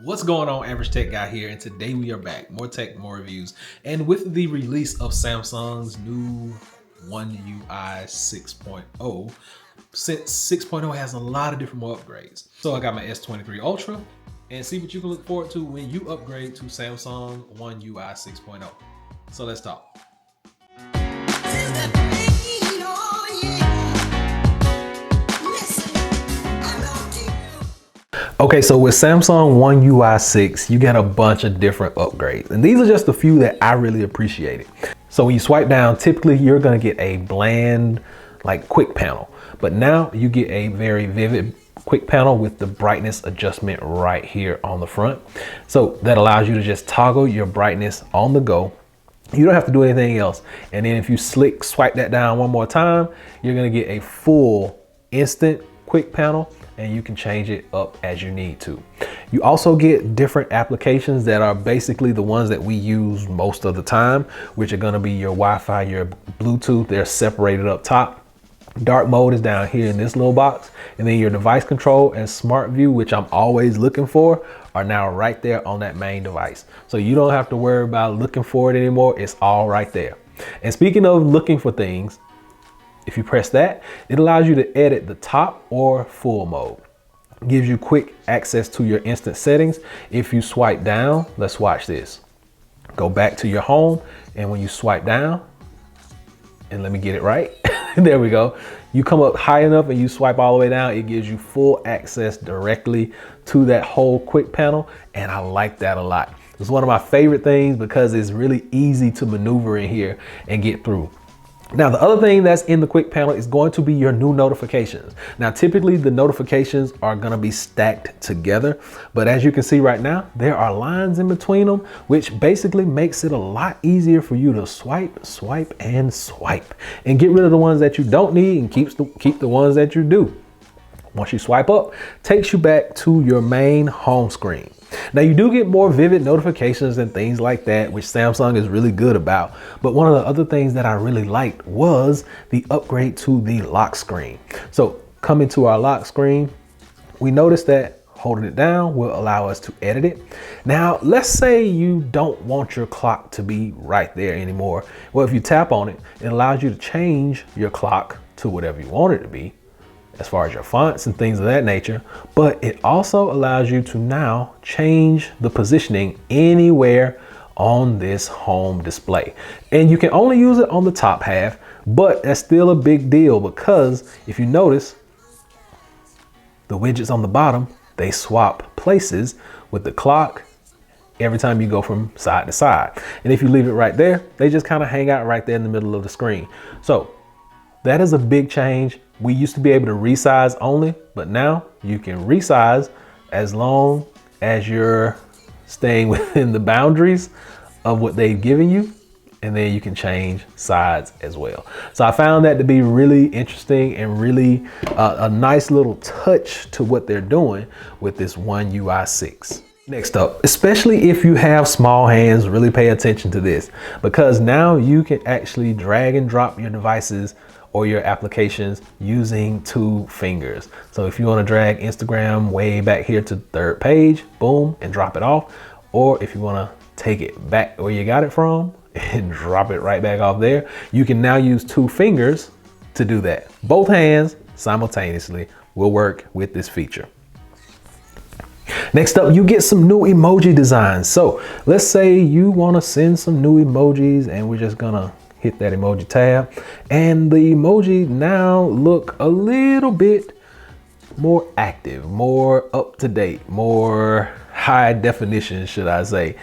What's going on, Average Tech Guy here, and today we are back. More tech, more reviews. And with the release of Samsung's new One UI 6.0, since 6.0 has a lot of different more upgrades. So I got my S23 Ultra, and see what you can look forward to when you upgrade to Samsung One UI 6.0. So let's talk. Okay, so with Samsung One UI 6, you get a bunch of different upgrades. And these are just a few that I really appreciated. So when you swipe down, typically you're gonna get a bland, like quick panel. But now you get a very vivid quick panel with the brightness adjustment right here on the front. So that allows you to just toggle your brightness on the go. You don't have to do anything else. And then if you swipe that down one more time, you're gonna get a full instant quick panel, and you can change it up as you need to. You also get different applications that are basically the ones that we use most of the time, which are gonna be your Wi-Fi, your Bluetooth. They're separated up top. Dark mode is down here in this little box. And then your device control and smart view, which I'm always looking for, are now right there on that main device. So you don't have to worry about looking for it anymore. It's all right there. And speaking of looking for things, if you press that, it allows you to edit the top or full mode. It gives you quick access to your instant settings. If you swipe down, let's watch this. Go back to your home, and when you swipe down, and let me get it right, there we go. You come up high enough and you swipe all the way down, it gives you full access directly to that whole quick panel, and I like that a lot. It's one of my favorite things because it's really easy to maneuver in here and get through. Now, the other thing that's in the quick panel is going to be your new notifications. Now, typically the notifications are going to be stacked together, but as you can see right now, there are lines in between them, which basically makes it a lot easier for you to swipe, swipe, and swipe, and get rid of the ones that you don't need and keep the ones that you do. Once you swipe up, takes you back to your main home screen. Now, you do get more vivid notifications and things like that, which Samsung is really good about. But one of the other things that I really liked was the upgrade to the lock screen. So coming to our lock screen, we noticed that holding it down will allow us to edit it. Now, let's say you don't want your clock to be right there anymore. Well, if you tap on it, it allows you to change your clock to whatever you want it to be, as far as your fonts and things of that nature, but it also allows you to now change the positioning anywhere on this home display. And you can only use it on the top half, but that's still a big deal because if you notice, the widgets on the bottom, they swap places with the clock every time you go from side to side. And if you leave it right there, they just kind of hang out right there in the middle of the screen. So that is a big change. We used to be able to resize only, but now you can resize as long as you're staying within the boundaries of what they've given you, and then you can change sides as well. So I found that to be really interesting and really a nice little touch to what they're doing with this One UI 6. Next up, especially if you have small hands, really pay attention to this, because now you can actually drag and drop your devices or your applications using 2 fingers. So if you want to drag Instagram way back here to the 3rd page, boom, and drop it off. Or if you want to take it back where you got it from and drop it right back off there, you can now use 2 fingers to do that. Both hands simultaneously will work with this feature. Next up, you get some new emoji designs. So let's say you want to send some new emojis, and we're just gonna hit that emoji tab, and the emoji now look a little bit more active, more up to date, more high definition, should I say.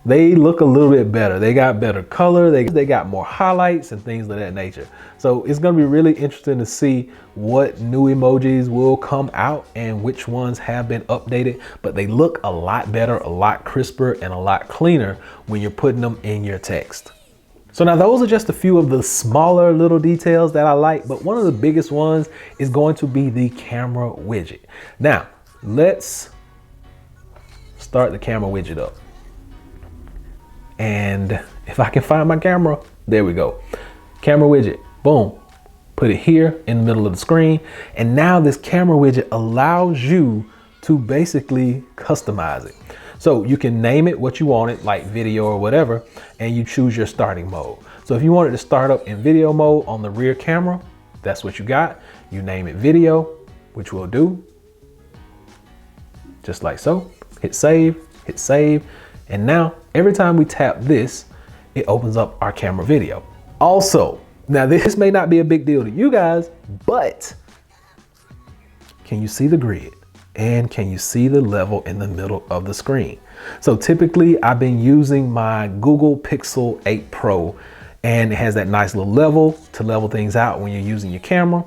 They look a little bit better. They got better color. They got more highlights and things of that nature. So it's gonna be really interesting to see what new emojis will come out and which ones have been updated, but they look a lot better, a lot crisper, and a lot cleaner when you're putting them in your text. So now those are just a few of the smaller little details that I like, but one of the biggest ones is going to be the camera widget. Now, let's start the camera widget up. And if I can find my camera, there we go. Camera widget, boom. Put it here in the middle of the screen. And now this camera widget allows you to basically customize it. So you can name it what you want it, like video or whatever, and you choose your starting mode. So if you want it to start up in video mode on the rear camera, that's what you got. You name it video, which we'll do. Just like so. Hit save, and now every time we tap this, it opens up our camera video. Also, now this may not be a big deal to you guys, but can you see the grid? And can you see the level in the middle of the screen? So typically I've been using my Google Pixel 8 Pro, and it has that nice little level to level things out when you're using your camera.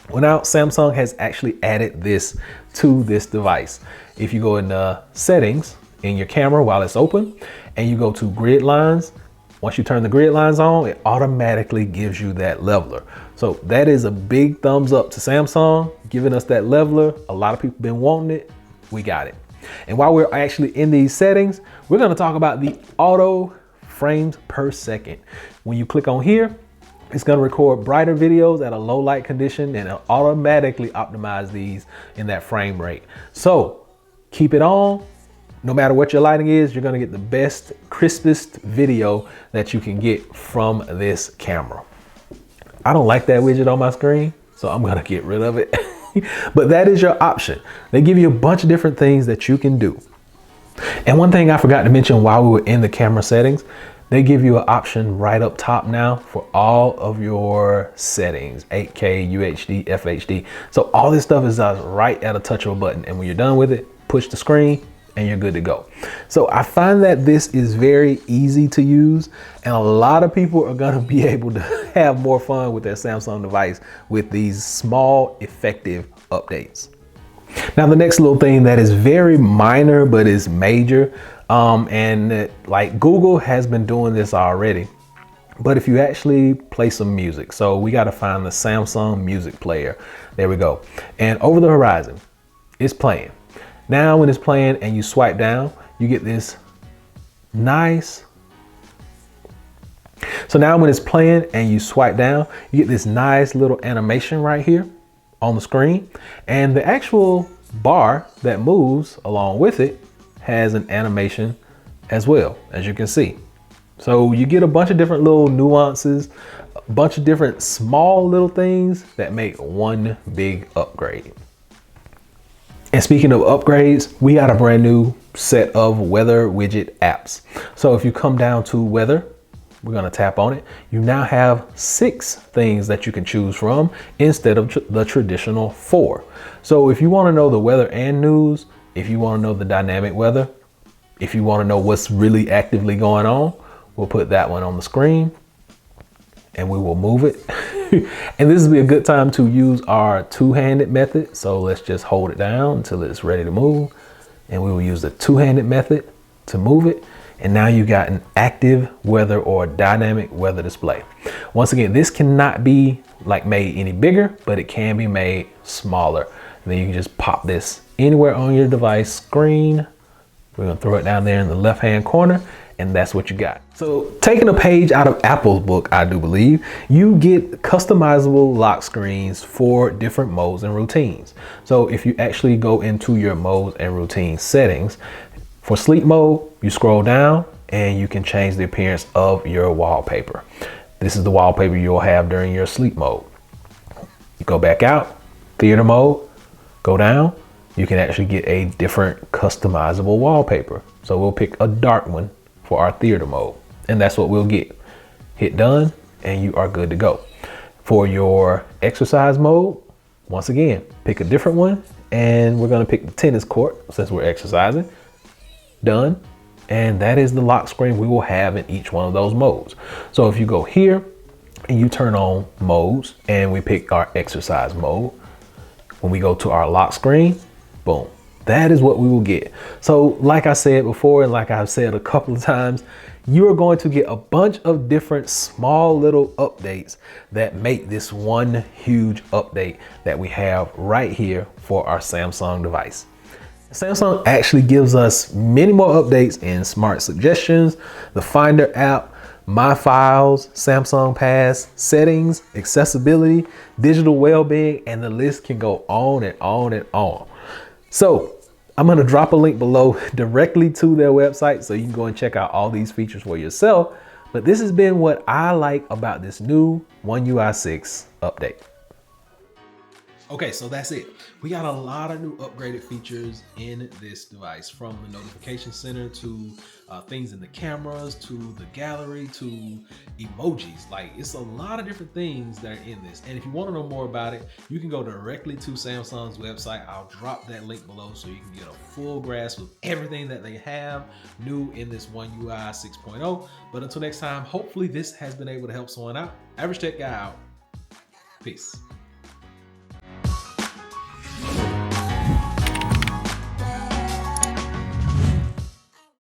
Well, now Samsung has actually added this to this device. If you go in the settings in your camera while it's open and you go to grid lines, once you turn the grid lines on, it automatically gives you that leveler. So that is a big thumbs up to Samsung, giving us that leveler. A lot of people been wanting it. We got it. And while we're actually in these settings, we're going to talk about the auto frames per second. When you click on here, it's going to record brighter videos at a low light condition, and it'll automatically optimize these in that frame rate. So keep it on. No matter what your lighting is, you're going to get the best, crispest video that you can get from this camera. I don't like that widget on my screen, so I'm going to get rid of it. But that is your option. They give you a bunch of different things that you can do. And one thing I forgot to mention while we were in the camera settings, they give you an option right up top now for all of your settings, 8K, UHD, FHD. So all this stuff is right at a touch of a button. And when you're done with it, push the screen and you're good to go. So I find that this is very easy to use, and a lot of people are gonna be able to have more fun with their Samsung device with these small, effective updates. Now, the next little thing that is very minor, but is major, like Google has been doing this already, but if you actually play some music, so we got to find the Samsung music player. There we go. And over the horizon, it's playing. Now, when it's playing and you swipe down, you get this nice. So now when it's playing and you swipe down, you get this nice little animation right here on the screen. And the actual bar that moves along with it has an animation as well, as you can see. So you get a bunch of different little nuances, a bunch of different small little things that make one big upgrade. And speaking of upgrades, we got a brand new set of weather widget apps. So if you come down to weather, we're going to tap on it. You now have 6 things that you can choose from instead of the traditional 4. So if you want to know the weather and news, if you want to know the dynamic weather, if you want to know what's really actively going on, we'll put that one on the screen and we will move it. And this would be a good time to use our two-handed method. So let's just hold it down until it's ready to move. And we will use the two-handed method to move it. And now you got an active weather or dynamic weather display. Once again, this cannot be like made any bigger, but it can be made smaller. And then you can just pop this anywhere on your device screen. We're gonna throw it down there in the left-hand corner, and that's what you got. So taking a page out of Apple's book, I do believe, you get customizable lock screens for different modes and routines. So if you actually go into your modes and routine settings, for sleep mode, you scroll down and you can change the appearance of your wallpaper. This is the wallpaper you'll have during your sleep mode. You go back out, theater mode, go down, you can actually get a different customizable wallpaper. So we'll pick a dark one for our theater mode, and that's what we'll get. Hit done and you are good to go. For your exercise mode, once again, pick a different one, and we're gonna pick the tennis court since we're exercising. Done. And that is the lock screen we will have in each one of those modes. So if you go here and you turn on modes and we pick our exercise mode, when we go to our lock screen, boom, that is what we will get. So like I said before, and like I've said a couple of times, you are going to get a bunch of different small little updates that make this one huge update that we have right here for our Samsung device. Samsung actually gives us many more updates in Smart Suggestions, the Finder app, My Files, Samsung Pass, Settings, Accessibility, Digital Wellbeing, and the list can go on and on and on. So I'm gonna drop a link below directly to their website so you can go and check out all these features for yourself. But this has been what I like about this new One UI 6 update. Okay, so that's it. We got a lot of new upgraded features in this device, from the notification center to things in the cameras, to the gallery, to emojis. Like, it's a lot of different things that are in this. And if you want to know more about it, you can go directly to Samsung's website. I'll drop that link below so you can get a full grasp of everything that they have new in this One UI 6.0. But until next time, hopefully this has been able to help someone out. Average Tech Guy out. Peace.